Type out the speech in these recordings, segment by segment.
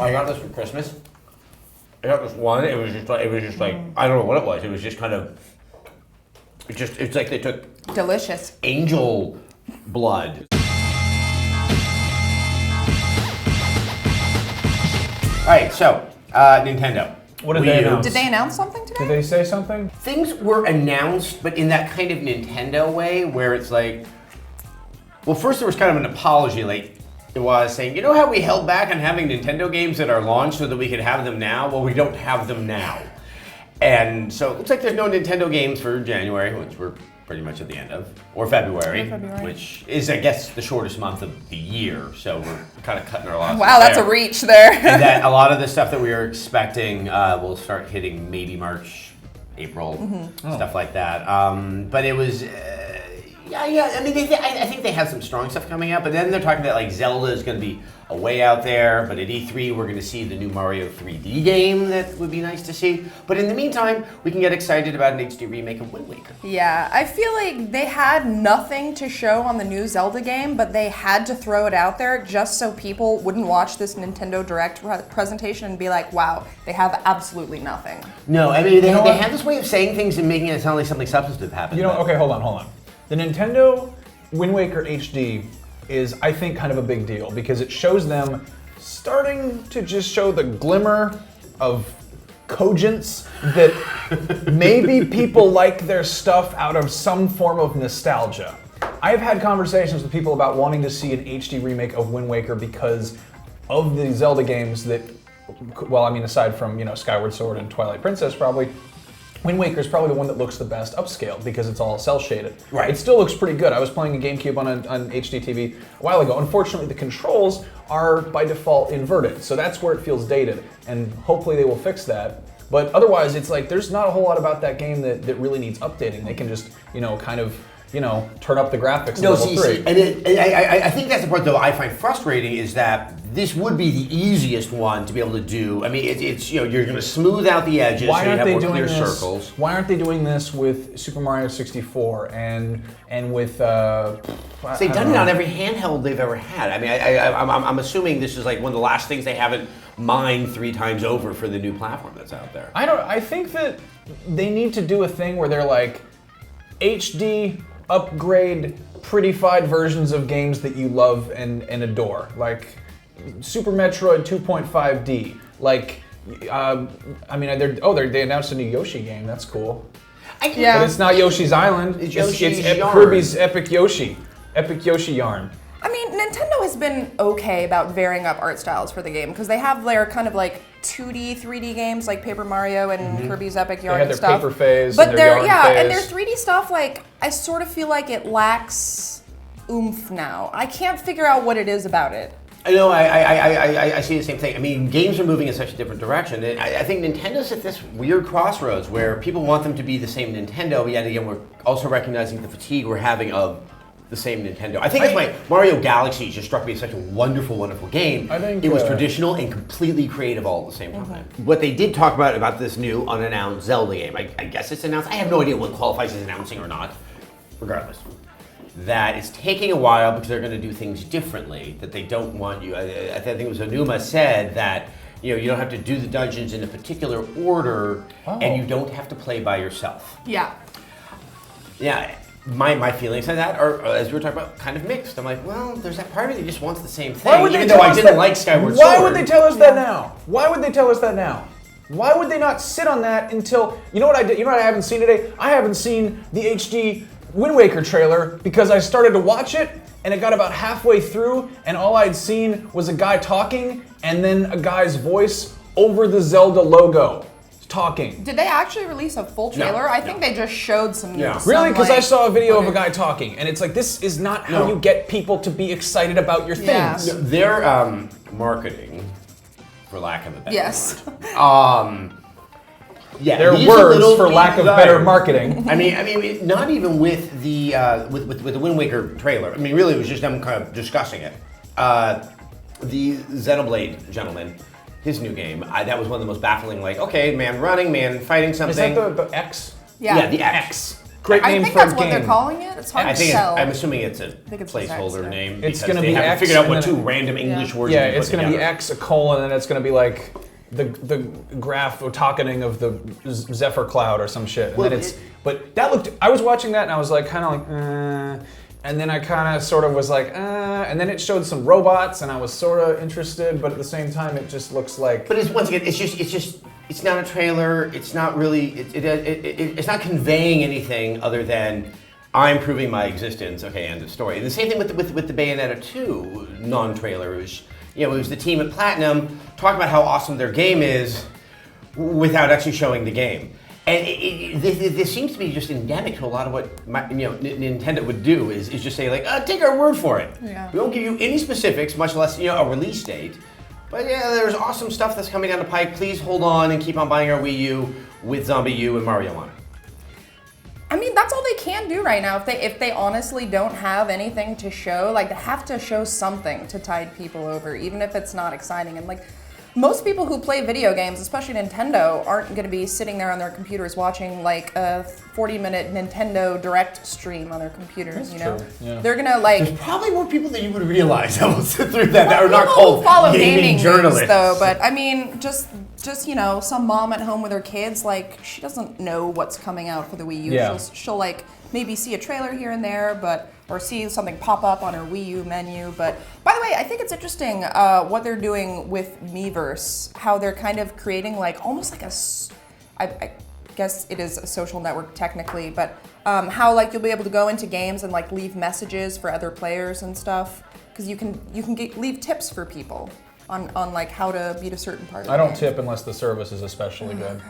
I got this for Christmas. I got this one. It was just like I don't know what it was. It was just kind of. It's like they took delicious angel blood. All right, so Nintendo. What did they announce? Did they announce something today? Did they say something? Things were announced, but in that kind of Nintendo way, where it's like, well, first there was kind of an apology, like it was saying, you know how we held back on having Nintendo games at our launch so that we could have them now? Well, we don't have them now. And so it looks like there's no Nintendo games for January, which we're pretty much at the end of, or February, which is, I guess, the shortest month of the year. So we're kind of cutting our losses. Wow, that's a reach there. And that a lot of the stuff that we were expecting will start hitting maybe March, April, stuff like that. But it was, yeah. I mean, I think they have some strong stuff coming out. But then they're talking about like Zelda is going to be way out there. But at E3, we're going to see the new Mario 3D game that would be nice to see. But in the meantime, we can get excited about an HD remake of Wind Waker. Yeah, I feel like they had nothing to show on the new Zelda game, but they had to throw it out there just so people wouldn't watch this Nintendo Direct presentation and be like, wow, they have absolutely nothing. No, I mean, they have this way of saying things and making it sound like something substantive happened. You know, okay, hold on. The Nintendo Wind Waker HD is, I think, kind of a big deal because it shows them starting to just show the glimmer of cogence that maybe people like their stuff out of some form of nostalgia. I have had conversations with people about wanting to see an HD remake of Wind Waker because of the Zelda games that, well, I mean, aside from, Skyward Sword and Twilight Princess probably, Wind Waker is probably the one that looks the best upscaled because it's all cel shaded. Right. It still looks pretty good. I was playing a GameCube on HD TV a while ago. Unfortunately, the controls are by default inverted, so that's where it feels dated. And hopefully they will fix that. But otherwise, it's like there's not a whole lot about that game that really needs updating. They can just, turn up the graphics. No, see, and I think that's the part though I find frustrating is that this would be the easiest one to be able to do. I mean, it's you're going to smooth out the edges so you have more clear circles. Why aren't they doing this with Super Mario 64 and with? They've done it on every handheld they've ever had. I mean, I'm assuming this is like one of the last things they haven't mined 3 times over for the new platform that's out there. I think that they need to do a thing where they're like HD upgrade prettified versions of games that you love and adore, like Super Metroid 2.5D. Like, they announced a new Yoshi game. That's cool. Yeah. But it's not Yoshi's Island. It's Kirby's Epic Yoshi Yarn. I mean, Nintendo has been okay about varying up art styles for the game because they have their kind of like 2D, 3D games like Paper Mario and Kirby's Epic Yarn and stuff. They had their paper phase but and their yarn phase. And their 3D stuff, like, I sort of feel like it lacks oomph now. I can't figure out what it is about it. I know, I see the same thing. I mean, games are moving in such a different direction. I think Nintendo's at this weird crossroads where people want them to be the same Nintendo, but yet again, we're also recognizing the fatigue we're having of the same Nintendo. I think that's why Mario Galaxy just struck me as such a wonderful, wonderful game. I think it was traditional and completely creative all at the same time. What they did talk about this new unannounced Zelda game, I guess it's announced. I have no idea what qualifies as announcing or not, regardless. That it's taking a while because they're going to do things differently, that they don't want you. I think it was Onuma said that you don't have to do the dungeons in a particular order and you don't have to play by yourself. Yeah. Yeah. My feelings on that are, as we were talking about, kind of mixed. I'm like, well, there's that part of me that just wants the same thing, even though I didn't like Skyward Sword. Why would they tell us that now? Why would they tell us that now? Why would they not sit on that until, you know what I did? You know what I haven't seen today? I haven't seen the HD Wind Waker trailer because I started to watch it and it got about halfway through and all I'd seen was a guy talking and then a guy's voice over the Zelda logo. Talking. Did they actually release a full trailer? I think they just showed some. Really? Because I saw a video of a guy talking, and it's like this is not how you get people to be excited about your things. No, their marketing, for lack of a better word. Their words for lack of better marketing. I mean, not even with the with the Wind Waker trailer. I mean, really, it was just them kind of discussing it. The Xenoblade gentleman. His new game, that was one of the most baffling, like, okay, man running, man fighting something. Is that the X? Yeah, the X. great I name think for a that's what game. they're calling it. It's hard I to think tell. I'm assuming it's a think it's placeholder X, name. It's because gonna they be haven't X, figured out and what then two random English words. Yeah, you can it's put going to be together. X, a colon, and then it's going to be like the graph or tocketing of the Zephyr cloud or some shit. And Well, then but that looked, I was watching that and I was like, kind of like, and then I kind of sort of was like, and then it showed some robots and I was sort of interested, but at the same time it just looks like. But once again, it's not a trailer. It's not really, it's not conveying anything other than I'm proving my existence. Okay, end of story. And the same thing with the Bayonetta 2 non-trailer. It was the team at Platinum talking about how awesome their game is without actually showing the game. And this seems to be just endemic to a lot of what Nintendo would do is just say like, take our word for it. Yeah. We won't give you any specifics, much less a release date. But yeah, there's awesome stuff that's coming down the pike. Please hold on and keep on buying our Wii U with Zombie U and Mario on it. I mean, that's all they can do right now. If they honestly don't have anything to show, like they have to show something to tide people over, even if it's not exciting. And like most people who play video games, especially Nintendo, aren't going to be sitting there on their computers watching like a 40-minute Nintendo Direct stream on their computers. True, yeah. They're gonna like. There's probably more people than you would realize that will sit through that are not People called who follow gaming journalists. news, though. But I mean, just some mom at home with her kids, like she doesn't know what's coming out for the Wii U. Yeah. She'll like maybe see a trailer here and there, or see something pop up on her Wii U menu. But by the way, I think it's interesting what they're doing with Miiverse, how they're kind of creating like almost like I guess it is a social network technically, but how like you'll be able to go into games and like leave messages for other players and stuff, because you can leave tips for people on like how to beat a certain part of the I don't game. tip unless the service is especially good.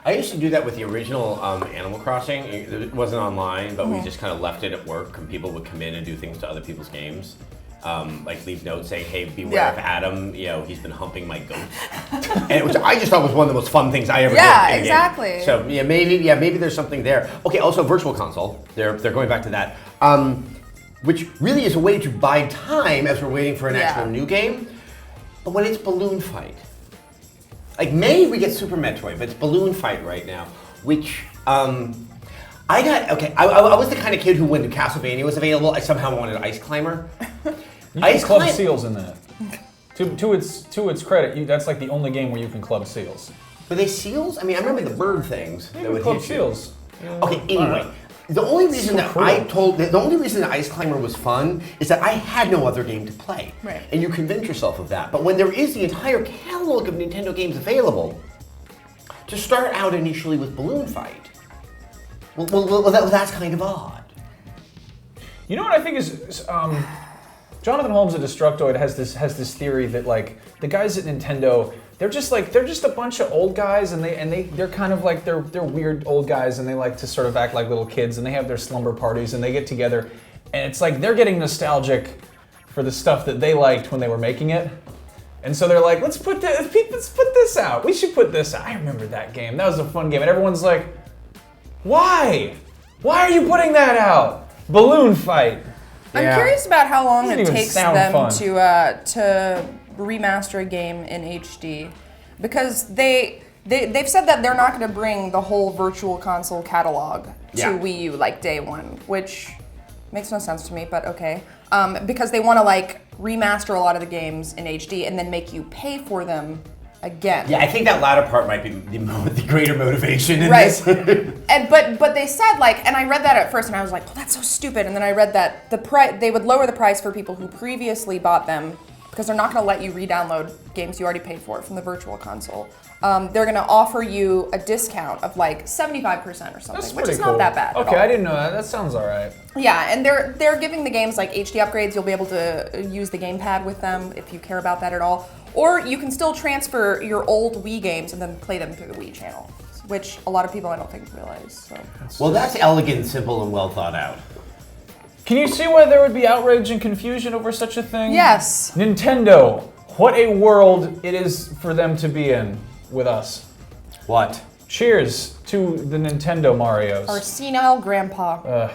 I used to do that with the original Animal Crossing. It wasn't online, but we just kind of left it at work, and people would come in and do things to other people's games. Like leave notes saying, "Hey, beware of Adam. He's been humping my goat," and which I just thought was one of the most fun things I ever did. Yeah, in a game. exactly. So maybe there's something there. Okay, also Virtual Console. They're going back to that, which really is a way to buy time as we're waiting for an actual new game. But when it's Balloon Fight. Like maybe we get Super Metroid, but it's Balloon Fight right now, which I was the kind of kid who when Castlevania was available, I somehow wanted Ice Climber. You can club seals in that. To its credit, that's like the only game where you can club seals. Were they seals? I mean, I remember the bird things that would club hit you. seals. Okay, anyway. The only reason the only reason that Ice Climber was fun is that I had no other game to play. Right. And you convince yourself of that. But when there is the entire catalog of Nintendo games available, to start out initially with Balloon Fight, that's kind of odd. You know what I think is Jonathan Holmes at Destructoid has this theory that like the guys at Nintendo, they're just a bunch of old guys, and they're kind of like they're weird old guys, and they like to sort of act like little kids, and they have their slumber parties, and they get together, and it's like they're getting nostalgic for the stuff that they liked when they were making it, and so they're like, let's put this out. We should put this out. I remember that game. That was a fun game, and everyone's like, why? Why are you putting that out? Balloon Fight. I'm curious about how long Doesn't it even takes sound them fun. to remaster a game in HD, because they've said that they're not going to bring the whole Virtual Console catalog to Wii U like day one, which makes no sense to me, but okay. Because they want to like remaster a lot of the games in HD and then make you pay for them again. Yeah, I think that latter part might be the greater motivation in Right. this. And but they said like, and I read that at first and I was like, well, that's so stupid. And then I read that they would lower the price for people who previously bought them, because they're not going to let you re-download games you already paid for from the Virtual Console. They're going to offer you a discount of like 75% or something, That's which pretty is cool. not that bad. Okay, at all. I didn't know that. That sounds all right. Yeah, and they're giving the games like HD upgrades. You'll be able to use the gamepad with them if you care about that at all. Or you can still transfer your old Wii games and then play them through the Wii channel, which a lot of people I don't think realize. So. Well, that's elegant, simple, and well thought out. Can you see why there would be outrage and confusion over such a thing? Yes. Nintendo, what a world it is for them to be in with us. What? Cheers to the Nintendo Marios. Our senile grandpa.